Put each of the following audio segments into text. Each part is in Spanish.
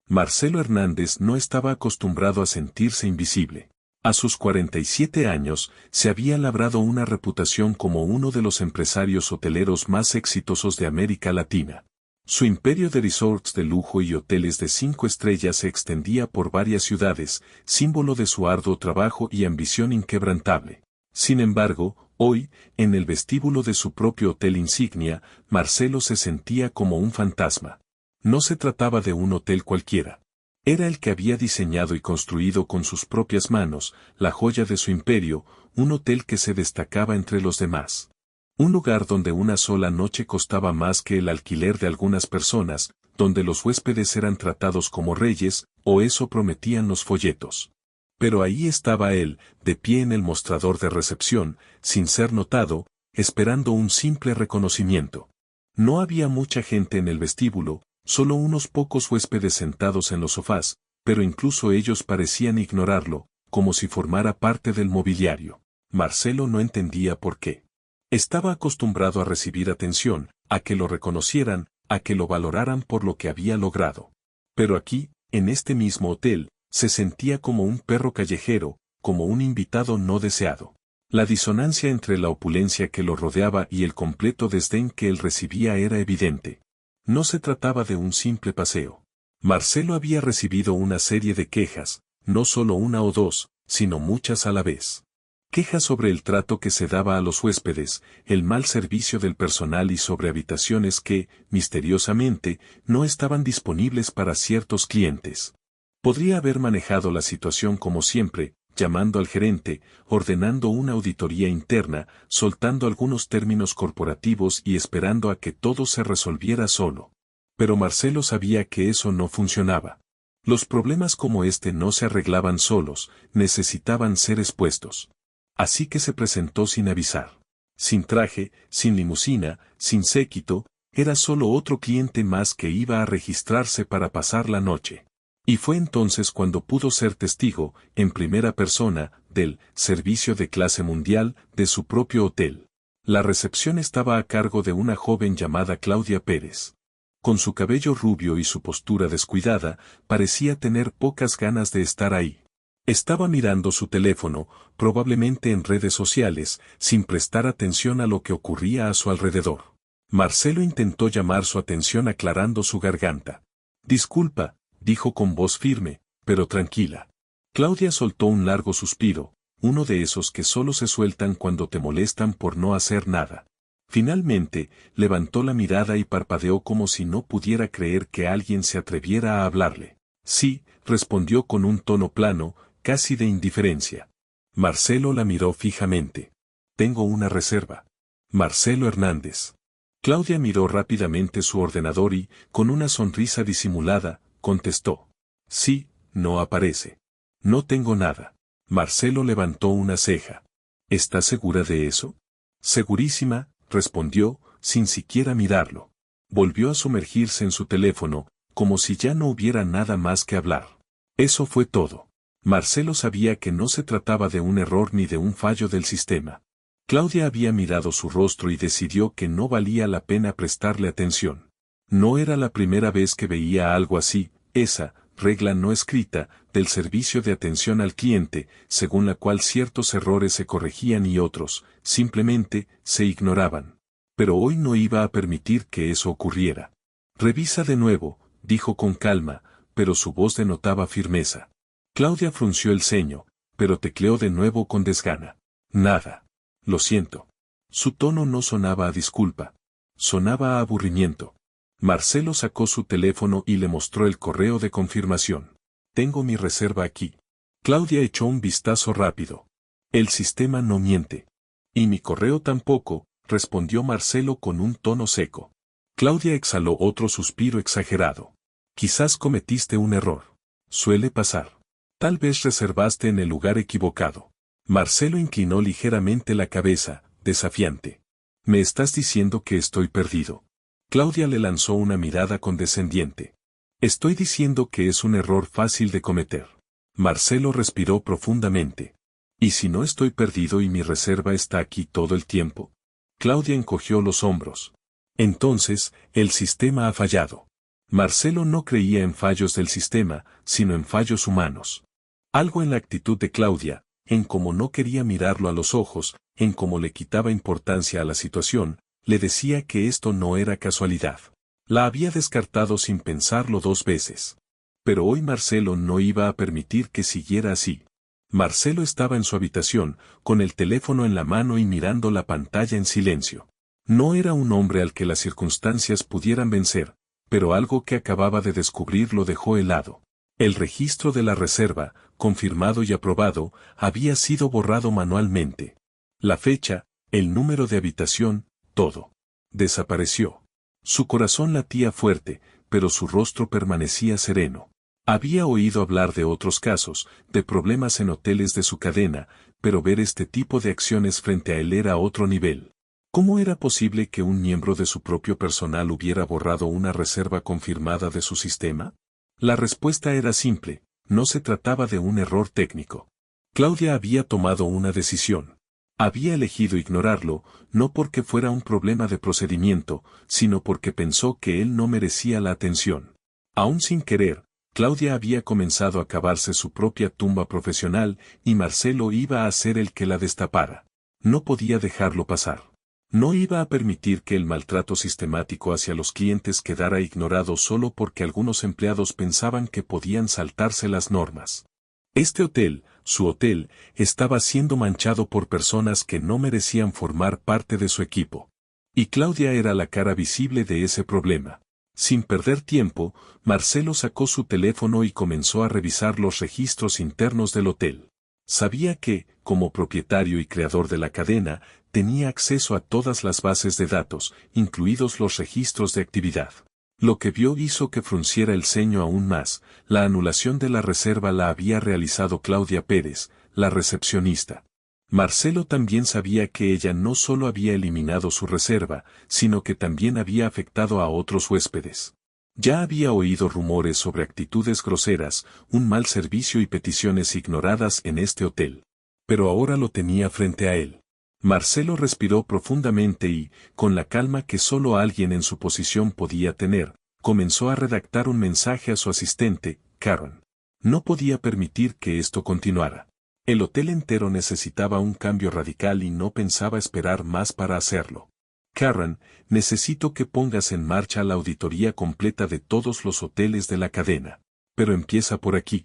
Marcelo Hernández no estaba acostumbrado a sentirse invisible. A sus 47 años, se había labrado una reputación como uno de los empresarios hoteleros más exitosos de América Latina. Su imperio de resorts de lujo y hoteles de 5 estrellas se extendía por varias ciudades, símbolo de su arduo trabajo y ambición inquebrantable. Sin embargo, hoy, en el vestíbulo de su propio hotel insignia, Marcelo se sentía como un fantasma. No se trataba de un hotel cualquiera. Era el que había diseñado y construido con sus propias manos, la joya de su imperio, un hotel que se destacaba entre los demás. Un lugar donde una sola noche costaba más que el alquiler de algunas personas, donde los huéspedes eran tratados como reyes, o eso prometían los folletos. Pero ahí estaba él, de pie en el mostrador de recepción, sin ser notado, esperando un simple reconocimiento. No había mucha gente en el vestíbulo, solo unos pocos huéspedes sentados en los sofás, pero incluso ellos parecían ignorarlo, como si formara parte del mobiliario. Marcelo no entendía por qué. Estaba acostumbrado a recibir atención, a que lo reconocieran, a que lo valoraran por lo que había logrado. Pero aquí, en este mismo hotel, se sentía como un perro callejero, como un invitado no deseado. La disonancia entre la opulencia que lo rodeaba y el completo desdén que él recibía era evidente. No se trataba de un simple paseo. Marcelo había recibido una serie de quejas, no solo una o dos, sino muchas a la vez. Quejas sobre el trato que se daba a los huéspedes, el mal servicio del personal y sobre habitaciones que, misteriosamente, no estaban disponibles para ciertos clientes. Podría haber manejado la situación como siempre, llamando al gerente, ordenando una auditoría interna, soltando algunos términos corporativos y esperando a que todo se resolviera solo. Pero Marcelo sabía que eso no funcionaba. Los problemas como este no se arreglaban solos, necesitaban ser expuestos. Así que se presentó sin avisar. Sin traje, sin limusina, sin séquito, era solo otro cliente más que iba a registrarse para pasar la noche. Y fue entonces cuando pudo ser testigo, en primera persona, del servicio de clase mundial de su propio hotel. La recepción estaba a cargo de una joven llamada Claudia Pérez. Con su cabello rubio y su postura descuidada, parecía tener pocas ganas de estar ahí. Estaba mirando su teléfono, probablemente en redes sociales, sin prestar atención a lo que ocurría a su alrededor. Marcelo intentó llamar su atención aclarando su garganta. «Disculpa», dijo con voz firme, pero tranquila. Claudia soltó un largo suspiro, uno de esos que solo se sueltan cuando te molestan por no hacer nada. Finalmente, levantó la mirada y parpadeó como si no pudiera creer que alguien se atreviera a hablarle. «Sí», respondió con un tono plano, casi de indiferencia. Marcelo la miró fijamente. «Tengo una reserva. Marcelo Hernández». Claudia miró rápidamente su ordenador y, con una sonrisa disimulada, contestó. «Sí, no aparece. No tengo nada». Marcelo levantó una ceja. «¿Estás segura de eso?» «Segurísima», respondió, sin siquiera mirarlo. Volvió a sumergirse en su teléfono, como si ya no hubiera nada más que hablar. Eso fue todo. Marcelo sabía que no se trataba de un error ni de un fallo del sistema. Claudia había mirado su rostro y decidió que no valía la pena prestarle atención. No era la primera vez que veía algo así, esa regla no escrita del servicio de atención al cliente, según la cual ciertos errores se corregían y otros, simplemente, se ignoraban. Pero hoy no iba a permitir que eso ocurriera. «Revisa de nuevo», dijo con calma, pero su voz denotaba firmeza. Claudia frunció el ceño, pero tecleó de nuevo con desgana. «Nada. Lo siento». Su tono no sonaba a disculpa. Sonaba a aburrimiento. Marcelo sacó su teléfono y le mostró el correo de confirmación. «Tengo mi reserva aquí». Claudia echó un vistazo rápido. «El sistema no miente». «Y mi correo tampoco», respondió Marcelo con un tono seco. Claudia exhaló otro suspiro exagerado. «Quizás cometiste un error. Suele pasar. Tal vez reservaste en el lugar equivocado». Marcelo inclinó ligeramente la cabeza, desafiante. «¿Me estás diciendo que estoy perdido?» Claudia le lanzó una mirada condescendiente. «Estoy diciendo que es un error fácil de cometer». Marcelo respiró profundamente. «¿Y si no estoy perdido y mi reserva está aquí todo el tiempo?» Claudia encogió los hombros. «Entonces, el sistema ha fallado». Marcelo no creía en fallos del sistema, sino en fallos humanos. Algo en la actitud de Claudia, en cómo no quería mirarlo a los ojos, en cómo le quitaba importancia a la situación, le decía que esto no era casualidad. La había descartado sin pensarlo 2 veces. Pero hoy Marcelo no iba a permitir que siguiera así. Marcelo estaba en su habitación, con el teléfono en la mano y mirando la pantalla en silencio. No era un hombre al que las circunstancias pudieran vencer, pero algo que acababa de descubrir lo dejó helado. El registro de la reserva, confirmado y aprobado, había sido borrado manualmente. La fecha, el número de habitación, todo. Desapareció. Su corazón latía fuerte, pero su rostro permanecía sereno. Había oído hablar de otros casos, de problemas en hoteles de su cadena, pero ver este tipo de acciones frente a él era otro nivel. ¿Cómo era posible que un miembro de su propio personal hubiera borrado una reserva confirmada de su sistema? La respuesta era simple, no se trataba de un error técnico. Claudia había tomado una decisión. Había elegido ignorarlo, no porque fuera un problema de procedimiento, sino porque pensó que él no merecía la atención. Aún sin querer, Claudia había comenzado a cavarse su propia tumba profesional y Marcelo iba a ser el que la destapara. No podía dejarlo pasar. No iba a permitir que el maltrato sistemático hacia los clientes quedara ignorado solo porque algunos empleados pensaban que podían saltarse las normas. Este hotel, su hotel, estaba siendo manchado por personas que no merecían formar parte de su equipo. Y Claudia era la cara visible de ese problema. Sin perder tiempo, Marcelo sacó su teléfono y comenzó a revisar los registros internos del hotel. Sabía que, como propietario y creador de la cadena, tenía acceso a todas las bases de datos, incluidos los registros de actividad. Lo que vio hizo que frunciera el ceño aún más. La anulación de la reserva la había realizado Claudia Pérez, la recepcionista. Marcelo también sabía que ella no solo había eliminado su reserva, sino que también había afectado a otros huéspedes. Ya había oído rumores sobre actitudes groseras, un mal servicio y peticiones ignoradas en este hotel. Pero ahora lo tenía frente a él. Marcelo respiró profundamente y, con la calma que solo alguien en su posición podía tener, comenzó a redactar un mensaje a su asistente, Karen. No podía permitir que esto continuara. El hotel entero necesitaba un cambio radical y no pensaba esperar más para hacerlo. Karen, necesito que pongas en marcha la auditoría completa de todos los hoteles de la cadena. Pero empieza por aquí.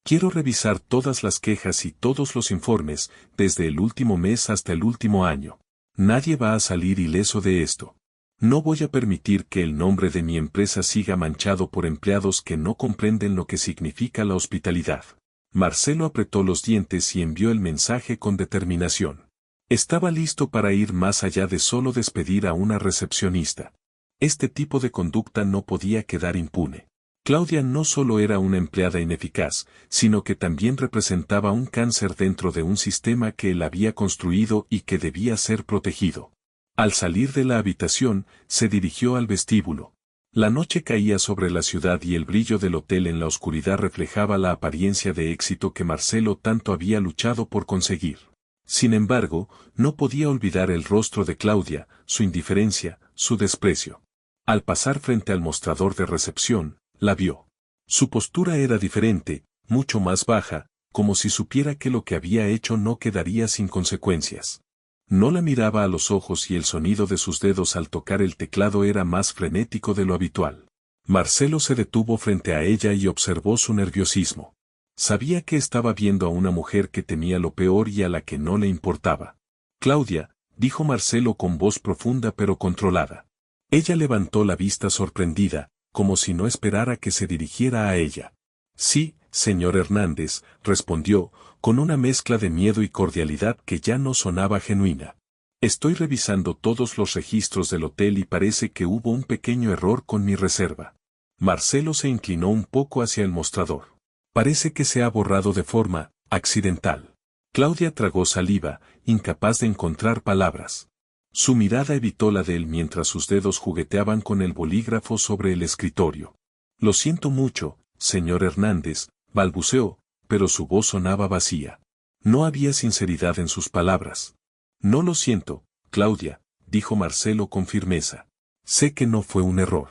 Quiero revisar todas las quejas y todos los informes, desde el último mes hasta el último año. Nadie va a salir ileso de esto. No voy a permitir que el nombre de mi empresa siga manchado por empleados que no comprenden lo que significa la hospitalidad. Marcelo apretó los dientes y envió el mensaje con determinación. Estaba listo para ir más allá de solo despedir a una recepcionista. Este tipo de conducta no podía quedar impune. Claudia no solo era una empleada ineficaz, sino que también representaba un cáncer dentro de un sistema que él había construido y que debía ser protegido. Al salir de la habitación, se dirigió al vestíbulo. La noche caía sobre la ciudad y el brillo del hotel en la oscuridad reflejaba la apariencia de éxito que Marcelo tanto había luchado por conseguir. Sin embargo, no podía olvidar el rostro de Claudia, su indiferencia, su desprecio. Al pasar frente al mostrador de recepción, la vio. Su postura era diferente, mucho más baja, como si supiera que lo que había hecho no quedaría sin consecuencias. No la miraba a los ojos y el sonido de sus dedos al tocar el teclado era más frenético de lo habitual. Marcelo se detuvo frente a ella y observó su nerviosismo. Sabía que estaba viendo a una mujer que temía lo peor y a la que no le importaba. Claudia, dijo Marcelo con voz profunda pero controlada. Ella levantó la vista sorprendida, como si no esperara que se dirigiera a ella. Sí, señor Hernández, respondió, con una mezcla de miedo y cordialidad que ya no sonaba genuina. Estoy revisando todos los registros del hotel y parece que hubo un pequeño error con mi reserva. Marcelo se inclinó un poco hacia el mostrador. Parece que se ha borrado de forma accidental. Claudia tragó saliva, incapaz de encontrar palabras. Su mirada evitó la de él mientras sus dedos jugueteaban con el bolígrafo sobre el escritorio. Lo siento mucho, señor Hernández, balbuceó, pero su voz sonaba vacía. No había sinceridad en sus palabras. No lo siento, Claudia, dijo Marcelo con firmeza. Sé que no fue un error.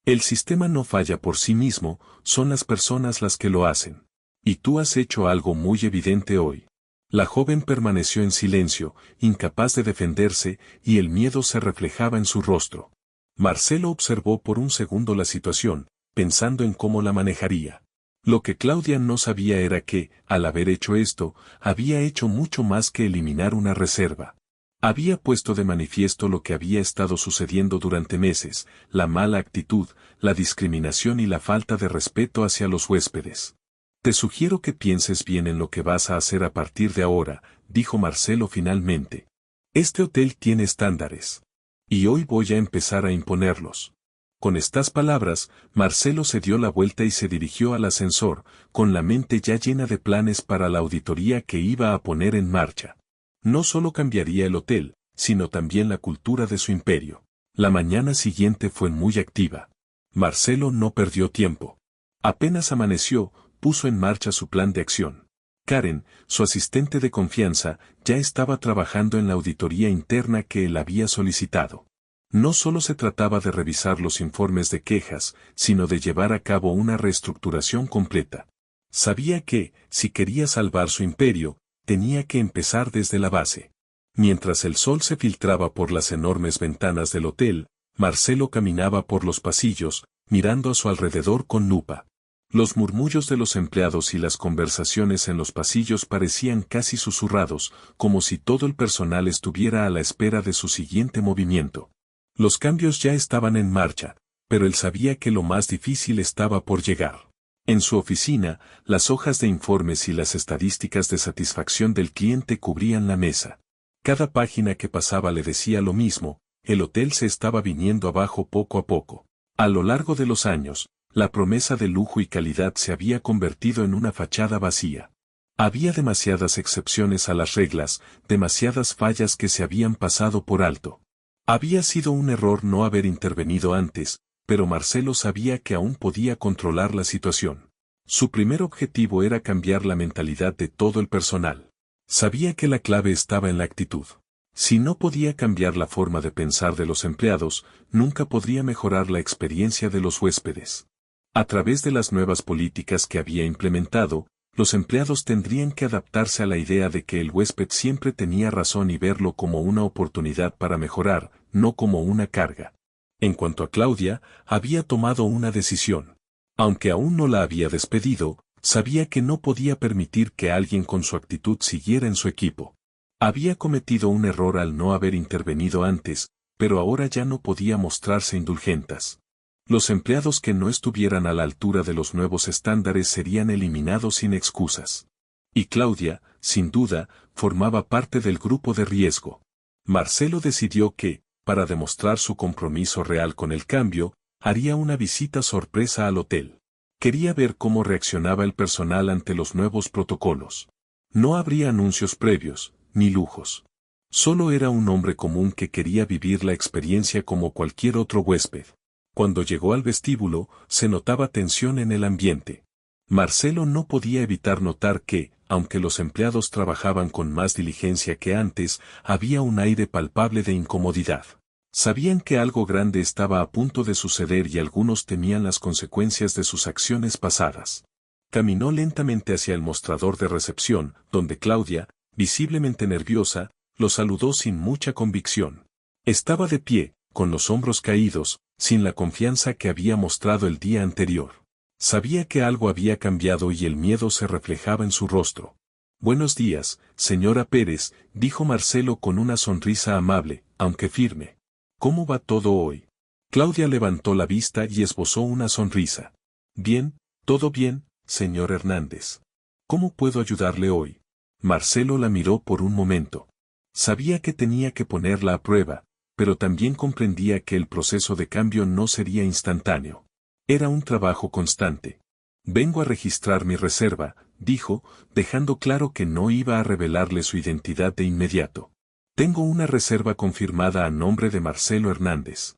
El sistema no falla por sí mismo, son las personas las que lo hacen. Y tú has hecho algo muy evidente hoy. La joven permaneció en silencio, incapaz de defenderse, y el miedo se reflejaba en su rostro. Marcelo observó por un segundo la situación, pensando en cómo la manejaría. Lo que Claudia no sabía era que, al haber hecho esto, había hecho mucho más que eliminar una reserva. Había puesto de manifiesto lo que había estado sucediendo durante meses, la mala actitud, la discriminación y la falta de respeto hacia los huéspedes. Te sugiero que pienses bien en lo que vas a hacer a partir de ahora, dijo Marcelo finalmente. Este hotel tiene estándares. Y hoy voy a empezar a imponerlos. Con estas palabras, Marcelo se dio la vuelta y se dirigió al ascensor, con la mente ya llena de planes para la auditoría que iba a poner en marcha. No solo cambiaría el hotel, sino también la cultura de su imperio. La mañana siguiente fue muy activa. Marcelo no perdió tiempo. Apenas amaneció, puso en marcha su plan de acción. Karen, su asistente de confianza, ya estaba trabajando en la auditoría interna que él había solicitado. No solo se trataba de revisar los informes de quejas, sino de llevar a cabo una reestructuración completa. Sabía que, si quería salvar su imperio, tenía que empezar desde la base. Mientras el sol se filtraba por las enormes ventanas del hotel, Marcelo caminaba por los pasillos, mirando a su alrededor con lupa. Los murmullos de los empleados y las conversaciones en los pasillos parecían casi susurrados, como si todo el personal estuviera a la espera de su siguiente movimiento. Los cambios ya estaban en marcha, pero él sabía que lo más difícil estaba por llegar. En su oficina, las hojas de informes y las estadísticas de satisfacción del cliente cubrían la mesa. Cada página que pasaba le decía lo mismo, el hotel se estaba viniendo abajo poco a poco. A lo largo de los años, la promesa de lujo y calidad se había convertido en una fachada vacía. Había demasiadas excepciones a las reglas, demasiadas fallas que se habían pasado por alto. Había sido un error no haber intervenido antes, pero Marcelo sabía que aún podía controlar la situación. Su primer objetivo era cambiar la mentalidad de todo el personal. Sabía que la clave estaba en la actitud. Si no podía cambiar la forma de pensar de los empleados, nunca podría mejorar la experiencia de los huéspedes. A través de las nuevas políticas que había implementado, los empleados tendrían que adaptarse a la idea de que el huésped siempre tenía razón y verlo como una oportunidad para mejorar, no como una carga. En cuanto a Claudia, había tomado una decisión. Aunque aún no la había despedido, sabía que no podía permitir que alguien con su actitud siguiera en su equipo. Había cometido un error al no haber intervenido antes, pero ahora ya no podía mostrarse indulgentas. Los empleados que no estuvieran a la altura de los nuevos estándares serían eliminados sin excusas. Y Claudia, sin duda, formaba parte del grupo de riesgo. Marcelo decidió que, para demostrar su compromiso real con el cambio, haría una visita sorpresa al hotel. Quería ver cómo reaccionaba el personal ante los nuevos protocolos. No habría anuncios previos, ni lujos. Solo era un hombre común que quería vivir la experiencia como cualquier otro huésped. Cuando llegó al vestíbulo, se notaba tensión en el ambiente. Marcelo no podía evitar notar que, aunque los empleados trabajaban con más diligencia que antes, había un aire palpable de incomodidad. Sabían que algo grande estaba a punto de suceder y algunos temían las consecuencias de sus acciones pasadas. Caminó lentamente hacia el mostrador de recepción, donde Claudia, visiblemente nerviosa, lo saludó sin mucha convicción. Estaba de pie, con los hombros caídos, sin la confianza que había mostrado el día anterior. Sabía que algo había cambiado y el miedo se reflejaba en su rostro. «Buenos días, señora Pérez», dijo Marcelo con una sonrisa amable, aunque firme. «¿Cómo va todo hoy?» Claudia levantó la vista y esbozó una sonrisa. «Bien, todo bien, señor Hernández. ¿Cómo puedo ayudarle hoy?» Marcelo la miró por un momento. Sabía que tenía que ponerla a prueba, pero también comprendía que el proceso de cambio no sería instantáneo. Era un trabajo constante. «Vengo a registrar mi reserva», dijo, dejando claro que no iba a revelarle su identidad de inmediato. «Tengo una reserva confirmada a nombre de Marcelo Hernández».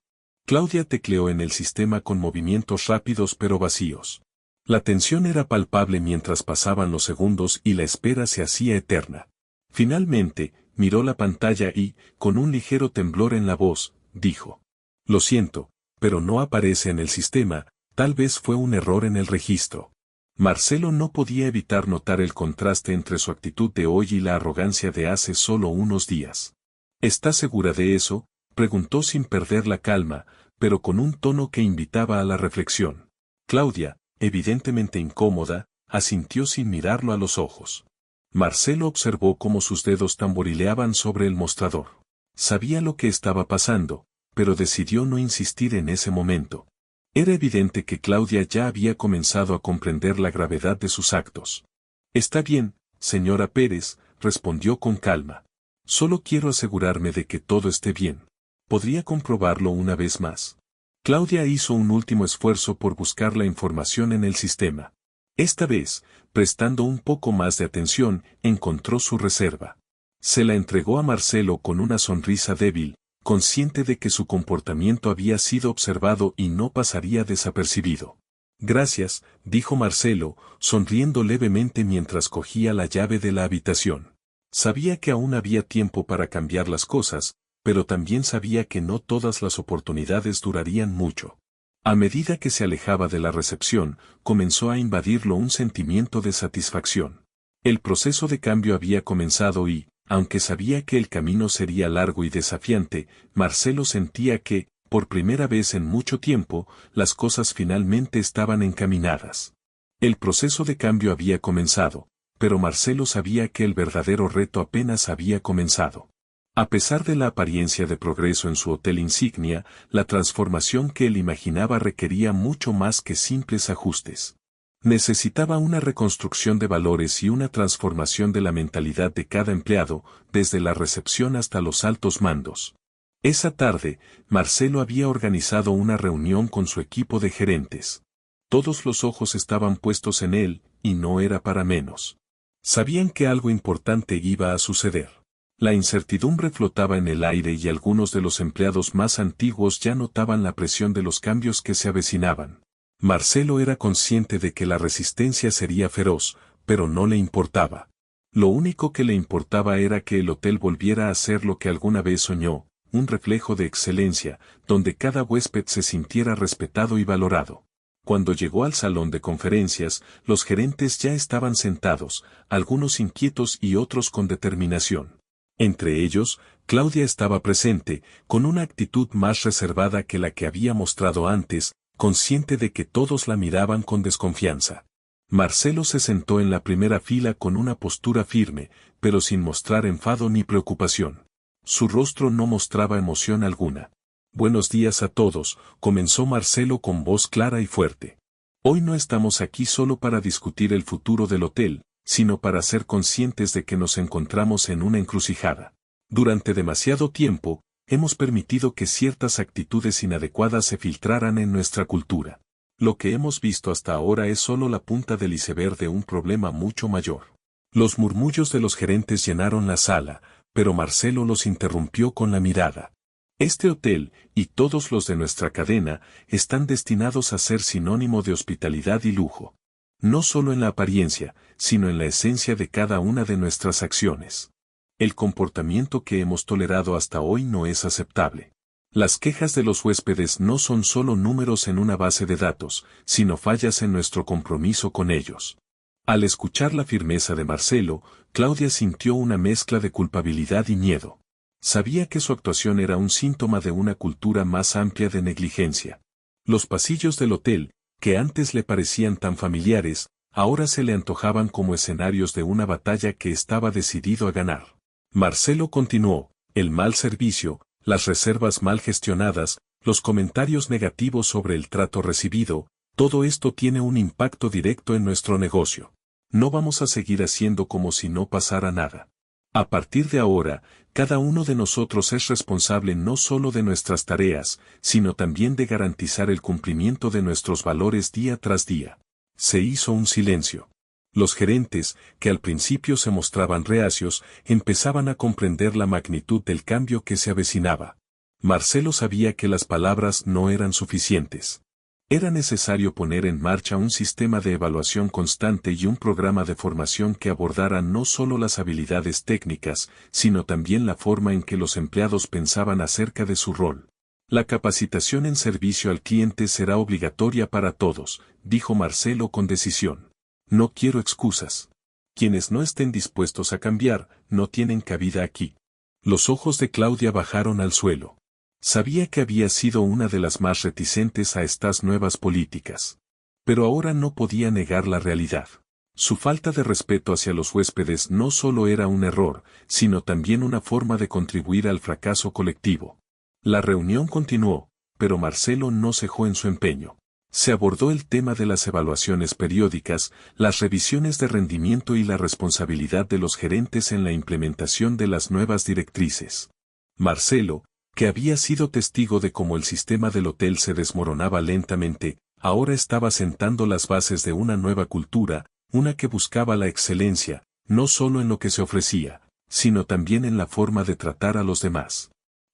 Claudia tecleó en el sistema con movimientos rápidos pero vacíos. La tensión era palpable mientras pasaban los segundos y la espera se hacía eterna. Finalmente, miró la pantalla y, con un ligero temblor en la voz, dijo: «Lo siento, pero no aparece en el sistema, tal vez fue un error en el registro. Marcelo no podía evitar notar el contraste entre su actitud de hoy y la arrogancia de hace solo unos días. ¿Está segura de eso?, preguntó sin perder la calma, pero con un tono que invitaba a la reflexión. Claudia, evidentemente incómoda, asintió sin mirarlo a los ojos. Marcelo observó cómo sus dedos tamborileaban sobre el mostrador. Sabía lo que estaba pasando, pero decidió no insistir en ese momento. Era evidente que Claudia ya había comenzado a comprender la gravedad de sus actos. Está bien, señora Pérez, respondió con calma. Solo quiero asegurarme de que todo esté bien. ¿Podría comprobarlo una vez más? Claudia hizo un último esfuerzo por buscar la información en el sistema. Esta vez, prestando un poco más de atención, encontró su reserva. Se la entregó a Marcelo con una sonrisa débil, consciente de que su comportamiento había sido observado y no pasaría desapercibido. Gracias, dijo Marcelo, sonriendo levemente mientras cogía la llave de la habitación. Sabía que aún había tiempo para cambiar las cosas, pero también sabía que no todas las oportunidades durarían mucho. A medida que se alejaba de la recepción, comenzó a invadirlo un sentimiento de satisfacción. El proceso de cambio había comenzado y, aunque sabía que el camino sería largo y desafiante, Marcelo sentía que, por primera vez en mucho tiempo, las cosas finalmente estaban encaminadas. El proceso de cambio había comenzado, pero Marcelo sabía que el verdadero reto apenas había comenzado. A pesar de la apariencia de progreso en su hotel insignia, la transformación que él imaginaba requería mucho más que simples ajustes. Necesitaba una reconstrucción de valores y una transformación de la mentalidad de cada empleado, desde la recepción hasta los altos mandos. Esa tarde, Marcelo había organizado una reunión con su equipo de gerentes. Todos los ojos estaban puestos en él, y no era para menos. Sabían que algo importante iba a suceder. La incertidumbre flotaba en el aire y algunos de los empleados más antiguos ya notaban la presión de los cambios que se avecinaban. Marcelo era consciente de que la resistencia sería feroz, pero no le importaba. Lo único que le importaba era que el hotel volviera a ser lo que alguna vez soñó, un reflejo de excelencia, donde cada huésped se sintiera respetado y valorado. Cuando llegó al salón de conferencias, los gerentes ya estaban sentados, algunos inquietos y otros con determinación. Entre ellos, Claudia estaba presente, con una actitud más reservada que la que había mostrado antes, consciente de que todos la miraban con desconfianza. Marcelo se sentó en la primera fila con una postura firme, pero sin mostrar enfado ni preocupación. Su rostro no mostraba emoción alguna. Buenos días a todos, comenzó Marcelo con voz clara y fuerte. Hoy no estamos aquí solo para discutir el futuro del hotel, sino para ser conscientes de que nos encontramos en una encrucijada. Durante demasiado tiempo, hemos permitido que ciertas actitudes inadecuadas se filtraran en nuestra cultura. Lo que hemos visto hasta ahora es solo la punta del iceberg de un problema mucho mayor. Los murmullos de los gerentes llenaron la sala, pero Marcelo los interrumpió con la mirada. Este hotel, y todos los de nuestra cadena, están destinados a ser sinónimo de hospitalidad y lujo. No solo en la apariencia, sino en la esencia de cada una de nuestras acciones. El comportamiento que hemos tolerado hasta hoy no es aceptable. Las quejas de los huéspedes no son solo números en una base de datos, sino fallas en nuestro compromiso con ellos. Al escuchar la firmeza de Marcelo, Claudia sintió una mezcla de culpabilidad y miedo. Sabía que su actuación era un síntoma de una cultura más amplia de negligencia. Los pasillos del hotel, que antes le parecían tan familiares, ahora se le antojaban como escenarios de una batalla que estaba decidido a ganar. Marcelo continuó: el mal servicio, las reservas mal gestionadas, los comentarios negativos sobre el trato recibido, todo esto tiene un impacto directo en nuestro negocio. No vamos a seguir haciendo como si no pasara nada. A partir de ahora, cada uno de nosotros es responsable no solo de nuestras tareas, sino también de garantizar el cumplimiento de nuestros valores día tras día. Se hizo un silencio. Los gerentes, que al principio se mostraban reacios, empezaban a comprender la magnitud del cambio que se avecinaba. Marcelo sabía que las palabras no eran suficientes. Era necesario poner en marcha un sistema de evaluación constante y un programa de formación que abordara no solo las habilidades técnicas, sino también la forma en que los empleados pensaban acerca de su rol. La capacitación en servicio al cliente será obligatoria para todos, dijo Marcelo con decisión. No quiero excusas. Quienes no estén dispuestos a cambiar, no tienen cabida aquí. Los ojos de Claudia bajaron al suelo. Sabía que había sido una de las más reticentes a estas nuevas políticas. Pero ahora no podía negar la realidad. Su falta de respeto hacia los huéspedes no solo era un error, sino también una forma de contribuir al fracaso colectivo. La reunión continuó, pero Marcelo no cejó en su empeño. Se abordó el tema de las evaluaciones periódicas, las revisiones de rendimiento y la responsabilidad de los gerentes en la implementación de las nuevas directrices. Marcelo, que había sido testigo de cómo el sistema del hotel se desmoronaba lentamente, ahora estaba sentando las bases de una nueva cultura, una que buscaba la excelencia, no solo en lo que se ofrecía, sino también en la forma de tratar a los demás.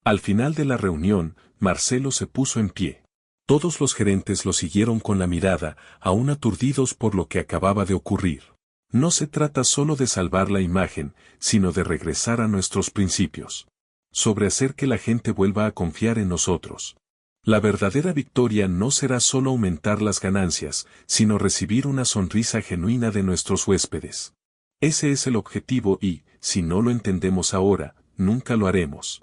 Al final de la reunión, Marcelo se puso en pie. Todos los gerentes lo siguieron con la mirada, aún aturdidos por lo que acababa de ocurrir. No se trata solo de salvar la imagen, sino de regresar a nuestros principios. Sobre hacer que la gente vuelva a confiar en nosotros. La verdadera victoria no será solo aumentar las ganancias, sino recibir una sonrisa genuina de nuestros huéspedes. Ese es el objetivo y, si no lo entendemos ahora, nunca lo haremos.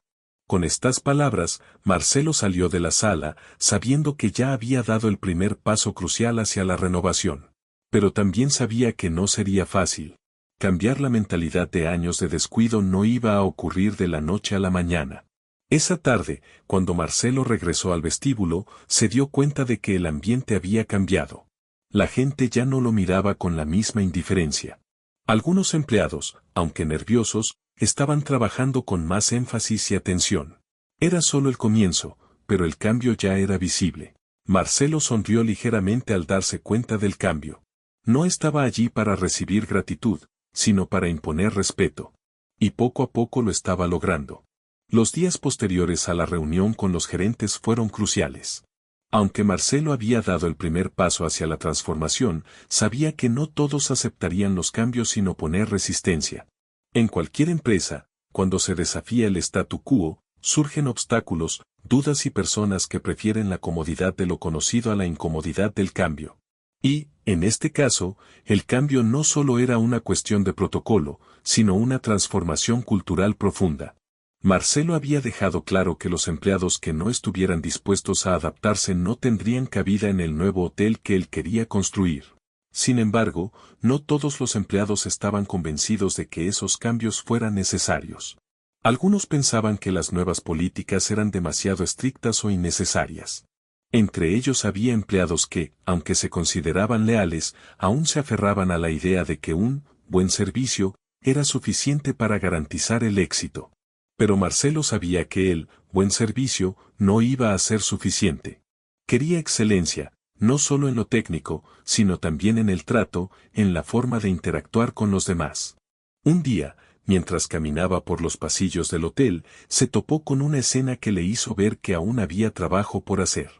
Con estas palabras, Marcelo salió de la sala, sabiendo que ya había dado el primer paso crucial hacia la renovación. Pero también sabía que no sería fácil. Cambiar la mentalidad de años de descuido no iba a ocurrir de la noche a la mañana. Esa tarde, cuando Marcelo regresó al vestíbulo, se dio cuenta de que el ambiente había cambiado. La gente ya no lo miraba con la misma indiferencia. Algunos empleados, aunque nerviosos, estaban trabajando con más énfasis y atención. Era solo el comienzo, pero el cambio ya era visible. Marcelo sonrió ligeramente al darse cuenta del cambio. No estaba allí para recibir gratitud, sino para imponer respeto. Y poco a poco lo estaba logrando. Los días posteriores a la reunión con los gerentes fueron cruciales. Aunque Marcelo había dado el primer paso hacia la transformación, sabía que no todos aceptarían los cambios sin oponer resistencia. En cualquier empresa, cuando se desafía el statu quo, surgen obstáculos, dudas y personas que prefieren la comodidad de lo conocido a la incomodidad del cambio. Y, en este caso, el cambio no solo era una cuestión de protocolo, sino una transformación cultural profunda. Marcelo había dejado claro que los empleados que no estuvieran dispuestos a adaptarse no tendrían cabida en el nuevo hotel que él quería construir. Sin embargo, no todos los empleados estaban convencidos de que esos cambios fueran necesarios. Algunos pensaban que las nuevas políticas eran demasiado estrictas o innecesarias. Entre ellos había empleados que, aunque se consideraban leales, aún se aferraban a la idea de que un buen servicio era suficiente para garantizar el éxito. Pero Marcelo sabía que el buen servicio no iba a ser suficiente. Quería excelencia, no solo en lo técnico, sino también en el trato, en la forma de interactuar con los demás. Un día, mientras caminaba por los pasillos del hotel, se topó con una escena que le hizo ver que aún había trabajo por hacer.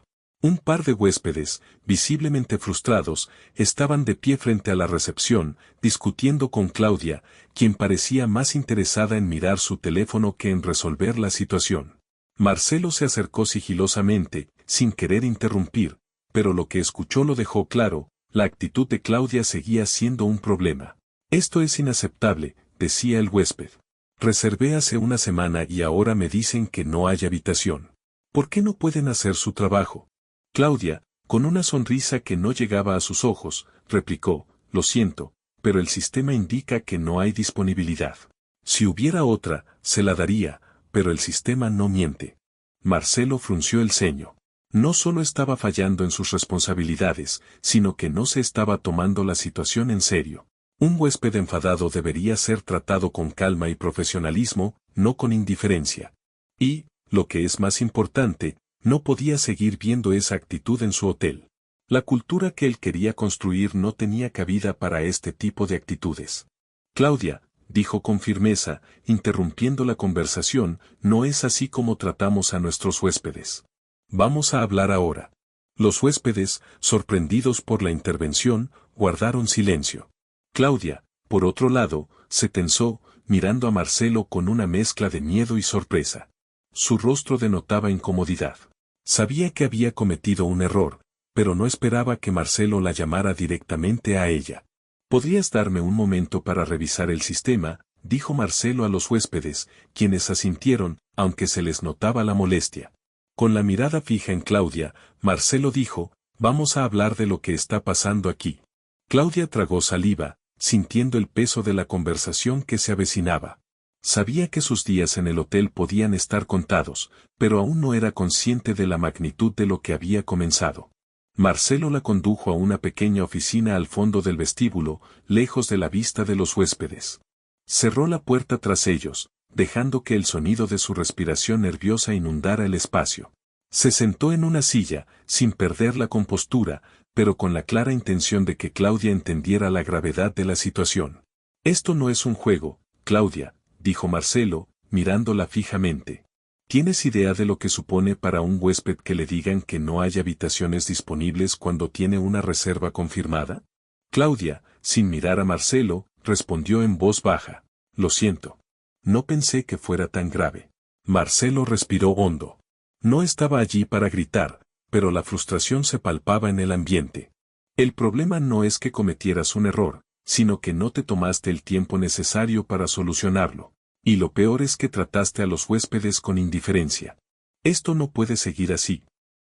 Un par de huéspedes, visiblemente frustrados, estaban de pie frente a la recepción, discutiendo con Claudia, quien parecía más interesada en mirar su teléfono que en resolver la situación. Marcelo se acercó sigilosamente, sin querer interrumpir, pero lo que escuchó lo dejó claro, la actitud de Claudia seguía siendo un problema. Esto es inaceptable, decía el huésped. Reservé hace una semana y ahora me dicen que no hay habitación. ¿Por qué no pueden hacer su trabajo? Claudia, con una sonrisa que no llegaba a sus ojos, replicó, lo siento, pero el sistema indica que no hay disponibilidad. Si hubiera otra, se la daría, pero el sistema no miente. Marcelo frunció el ceño. No solo estaba fallando en sus responsabilidades, sino que no se estaba tomando la situación en serio. Un huésped enfadado debería ser tratado con calma y profesionalismo, no con indiferencia. Y, lo que es más importante, no podía seguir viendo esa actitud en su hotel. La cultura que él quería construir no tenía cabida para este tipo de actitudes. Claudia, dijo con firmeza, interrumpiendo la conversación, no es así como tratamos a nuestros huéspedes. Vamos a hablar ahora. Los huéspedes, sorprendidos por la intervención, guardaron silencio. Claudia, por otro lado, se tensó, mirando a Marcelo con una mezcla de miedo y sorpresa. Su rostro denotaba incomodidad. Sabía que había cometido un error, pero no esperaba que Marcelo la llamara directamente a ella. ¿Podrías darme un momento para revisar el sistema?, dijo Marcelo a los huéspedes, quienes asintieron, aunque se les notaba la molestia. Con la mirada fija en Claudia, Marcelo dijo, vamos a hablar de lo que está pasando aquí. Claudia tragó saliva, sintiendo el peso de la conversación que se avecinaba. Sabía que sus días en el hotel podían estar contados, pero aún no era consciente de la magnitud de lo que había comenzado. Marcelo la condujo a una pequeña oficina al fondo del vestíbulo, lejos de la vista de los huéspedes. Cerró la puerta tras ellos, dejando que el sonido de su respiración nerviosa inundara el espacio. Se sentó en una silla, sin perder la compostura, pero con la clara intención de que Claudia entendiera la gravedad de la situación. Esto no es un juego, Claudia, dijo Marcelo, mirándola fijamente. ¿Tienes idea de lo que supone para un huésped que le digan que no hay habitaciones disponibles cuando tiene una reserva confirmada? Claudia, sin mirar a Marcelo, respondió en voz baja. Lo siento. No pensé que fuera tan grave. Marcelo respiró hondo. No estaba allí para gritar, pero la frustración se palpaba en el ambiente. El problema no es que cometieras un error, sino que no te tomaste el tiempo necesario para solucionarlo. Y lo peor es que trataste a los huéspedes con indiferencia. Esto no puede seguir así.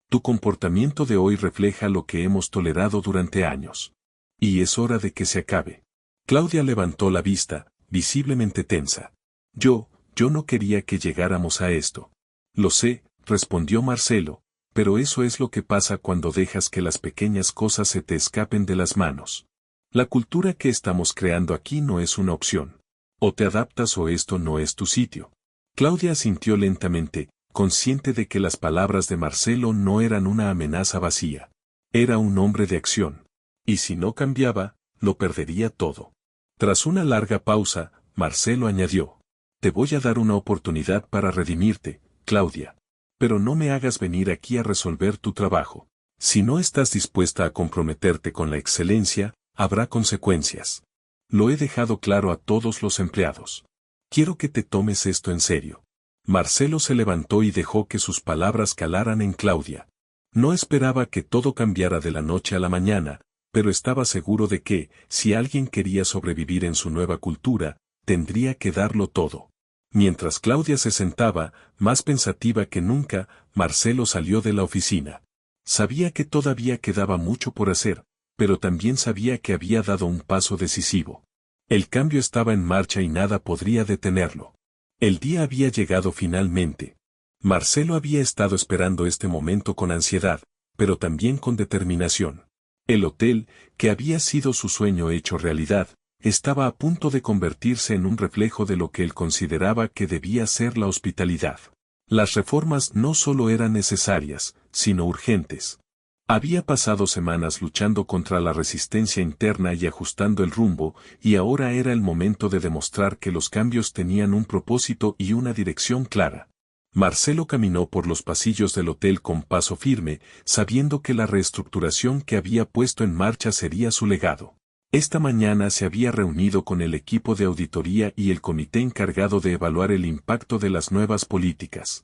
Tu comportamiento de hoy refleja lo que hemos tolerado durante años. Y es hora de que se acabe. Claudia levantó la vista, visiblemente tensa. Yo no quería que llegáramos a esto. Lo sé, respondió Marcelo, pero eso es lo que pasa cuando dejas que las pequeñas cosas se te escapen de las manos. La cultura que estamos creando aquí no es una opción. O te adaptas o esto no es tu sitio. Claudia asintió lentamente, consciente de que las palabras de Marcelo no eran una amenaza vacía. Era un hombre de acción. Y si no cambiaba, lo perdería todo. Tras una larga pausa, Marcelo añadió. Te voy a dar una oportunidad para redimirte, Claudia. Pero no me hagas venir aquí a resolver tu trabajo. Si no estás dispuesta a comprometerte con la excelencia, habrá consecuencias. Lo he dejado claro a todos los empleados. Quiero que te tomes esto en serio. Marcelo se levantó y dejó que sus palabras calaran en Claudia. No esperaba que todo cambiara de la noche a la mañana, pero estaba seguro de que, si alguien quería sobrevivir en su nueva cultura, tendría que darlo todo. Mientras Claudia se sentaba, más pensativa que nunca, Marcelo salió de la oficina. Sabía que todavía quedaba mucho por hacer, pero también sabía que había dado un paso decisivo. El cambio estaba en marcha y nada podría detenerlo. El día había llegado finalmente. Marcelo había estado esperando este momento con ansiedad, pero también con determinación. El hotel, que había sido su sueño hecho realidad, estaba a punto de convertirse en un reflejo de lo que él consideraba que debía ser la hospitalidad. Las reformas no solo eran necesarias, sino urgentes. Había pasado semanas luchando contra la resistencia interna y ajustando el rumbo, y ahora era el momento de demostrar que los cambios tenían un propósito y una dirección clara. Marcelo caminó por los pasillos del hotel con paso firme, sabiendo que la reestructuración que había puesto en marcha sería su legado. Esta mañana se había reunido con el equipo de auditoría y el comité encargado de evaluar el impacto de las nuevas políticas.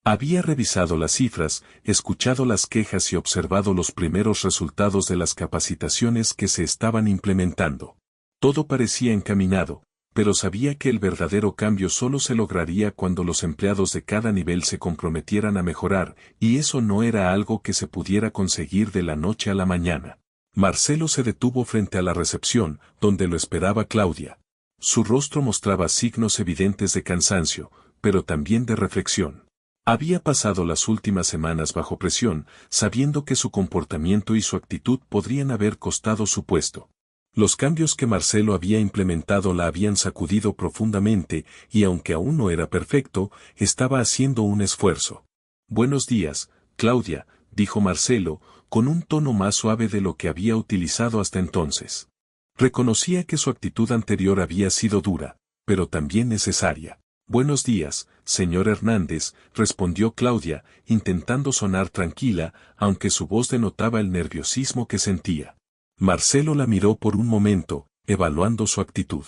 Había revisado las cifras, escuchado las quejas y observado los primeros resultados de las capacitaciones que se estaban implementando. Todo parecía encaminado, pero sabía que el verdadero cambio solo se lograría cuando los empleados de cada nivel se comprometieran a mejorar, y eso no era algo que se pudiera conseguir de la noche a la mañana. Marcelo se detuvo frente a la recepción, donde lo esperaba Claudia. Su rostro mostraba signos evidentes de cansancio, pero también de reflexión. Había pasado las últimas semanas bajo presión, sabiendo que su comportamiento y su actitud podrían haber costado su puesto. Los cambios que Marcelo había implementado la habían sacudido profundamente, y aunque aún no era perfecto, estaba haciendo un esfuerzo. Buenos días, Claudia, dijo Marcelo, con un tono más suave de lo que había utilizado hasta entonces. Reconocía que su actitud anterior había sido dura, pero también necesaria. Buenos días, señor Hernández, respondió Claudia, intentando sonar tranquila, aunque su voz denotaba el nerviosismo que sentía. Marcelo la miró por un momento, evaluando su actitud.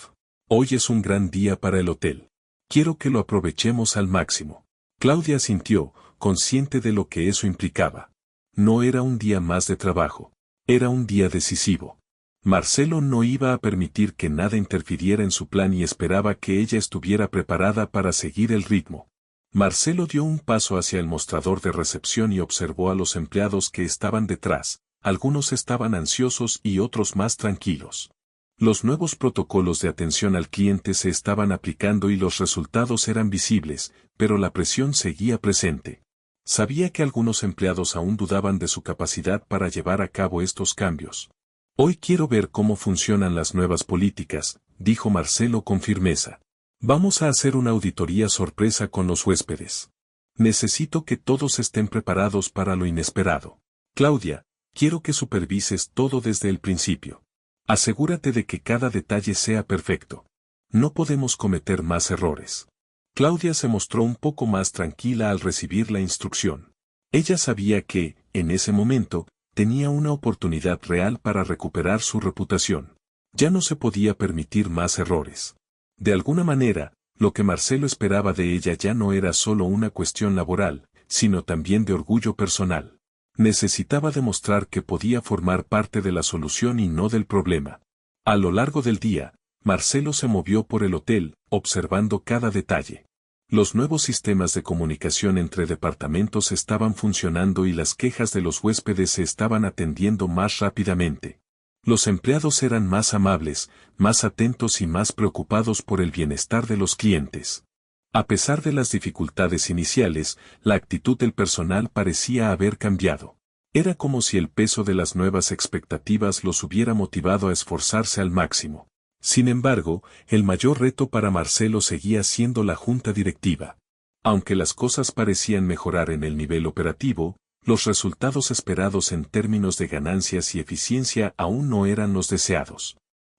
Hoy es un gran día para el hotel. Quiero que lo aprovechemos al máximo. Claudia asintió, consciente de lo que eso implicaba. No era un día más de trabajo. Era un día decisivo. Marcelo no iba a permitir que nada interfiriera en su plan y esperaba que ella estuviera preparada para seguir el ritmo. Marcelo dio un paso hacia el mostrador de recepción y observó a los empleados que estaban detrás. Algunos estaban ansiosos y otros más tranquilos. Los nuevos protocolos de atención al cliente se estaban aplicando y los resultados eran visibles, pero la presión seguía presente. Sabía que algunos empleados aún dudaban de su capacidad para llevar a cabo estos cambios. Hoy quiero ver cómo funcionan las nuevas políticas, dijo Marcelo con firmeza. Vamos a hacer una auditoría sorpresa con los huéspedes. Necesito que todos estén preparados para lo inesperado. Claudia, quiero que supervises todo desde el principio. Asegúrate de que cada detalle sea perfecto. No podemos cometer más errores. Claudia se mostró un poco más tranquila al recibir la instrucción. Ella sabía que, en ese momento, tenía una oportunidad real para recuperar su reputación. Ya no se podía permitir más errores. De alguna manera, lo que Marcelo esperaba de ella ya no era solo una cuestión laboral, sino también de orgullo personal. Necesitaba demostrar que podía formar parte de la solución y no del problema. A lo largo del día, Marcelo se movió por el hotel, observando cada detalle. Los nuevos sistemas de comunicación entre departamentos estaban funcionando y las quejas de los huéspedes se estaban atendiendo más rápidamente. Los empleados eran más amables, más atentos y más preocupados por el bienestar de los clientes. A pesar de las dificultades iniciales, la actitud del personal parecía haber cambiado. Era como si el peso de las nuevas expectativas los hubiera motivado a esforzarse al máximo. Sin embargo, el mayor reto para Marcelo seguía siendo la junta directiva. Aunque las cosas parecían mejorar en el nivel operativo, los resultados esperados en términos de ganancias y eficiencia aún no eran los deseados.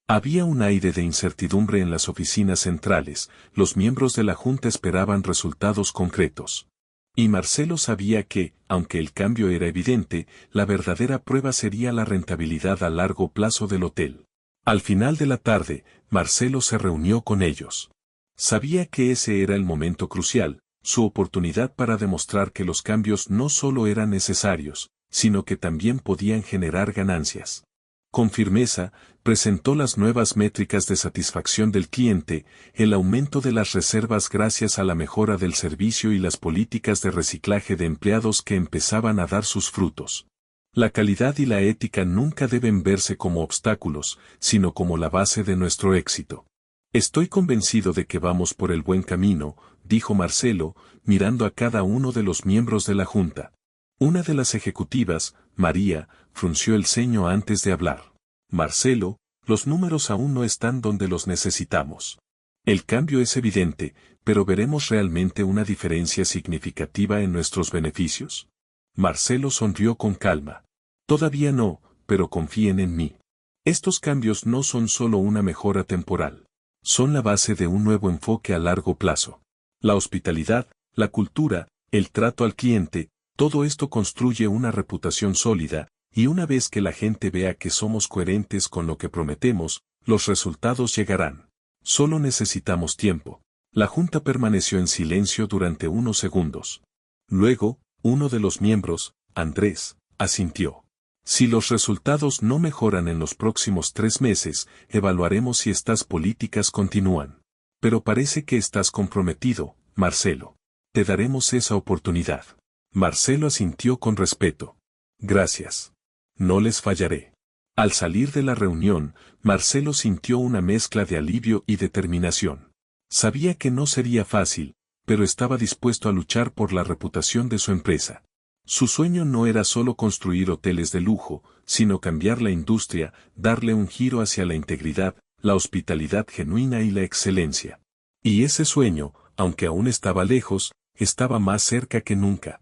Había un aire de incertidumbre en las oficinas centrales, los miembros de la junta esperaban resultados concretos. Y Marcelo sabía que, aunque el cambio era evidente, la verdadera prueba sería la rentabilidad a largo plazo del hotel. Al final de la tarde, Marcelo se reunió con ellos. Sabía que ese era el momento crucial, su oportunidad para demostrar que los cambios no solo eran necesarios, sino que también podían generar ganancias. Con firmeza, presentó las nuevas métricas de satisfacción del cliente, el aumento de las reservas gracias a la mejora del servicio y las políticas de reciclaje de empleados que empezaban a dar sus frutos. La calidad y la ética nunca deben verse como obstáculos, sino como la base de nuestro éxito. Estoy convencido de que vamos por el buen camino, dijo Marcelo, mirando a cada uno de los miembros de la junta. Una de las ejecutivas, María, frunció el ceño antes de hablar. Marcelo, los números aún no están donde los necesitamos. El cambio es evidente, pero ¿veremos realmente una diferencia significativa en nuestros beneficios? Marcelo sonrió con calma. Todavía no, pero confíen en mí. Estos cambios no son solo una mejora temporal. Son la base de un nuevo enfoque a largo plazo. La hospitalidad, la cultura, el trato al cliente, todo esto construye una reputación sólida, y una vez que la gente vea que somos coherentes con lo que prometemos, los resultados llegarán. Solo necesitamos tiempo. La junta permaneció en silencio durante unos segundos. Luego, uno de los miembros, Andrés, asintió. Si los resultados no mejoran en los próximos 3 meses, evaluaremos si estas políticas continúan. Pero parece que estás comprometido, Marcelo. Te daremos esa oportunidad. Marcelo asintió con respeto. Gracias. No les fallaré. Al salir de la reunión, Marcelo sintió una mezcla de alivio y determinación. Sabía que no sería fácil, pero estaba dispuesto a luchar por la reputación de su empresa. Su sueño no era solo construir hoteles de lujo, sino cambiar la industria, darle un giro hacia la integridad, la hospitalidad genuina y la excelencia. Y ese sueño, aunque aún estaba lejos, estaba más cerca que nunca.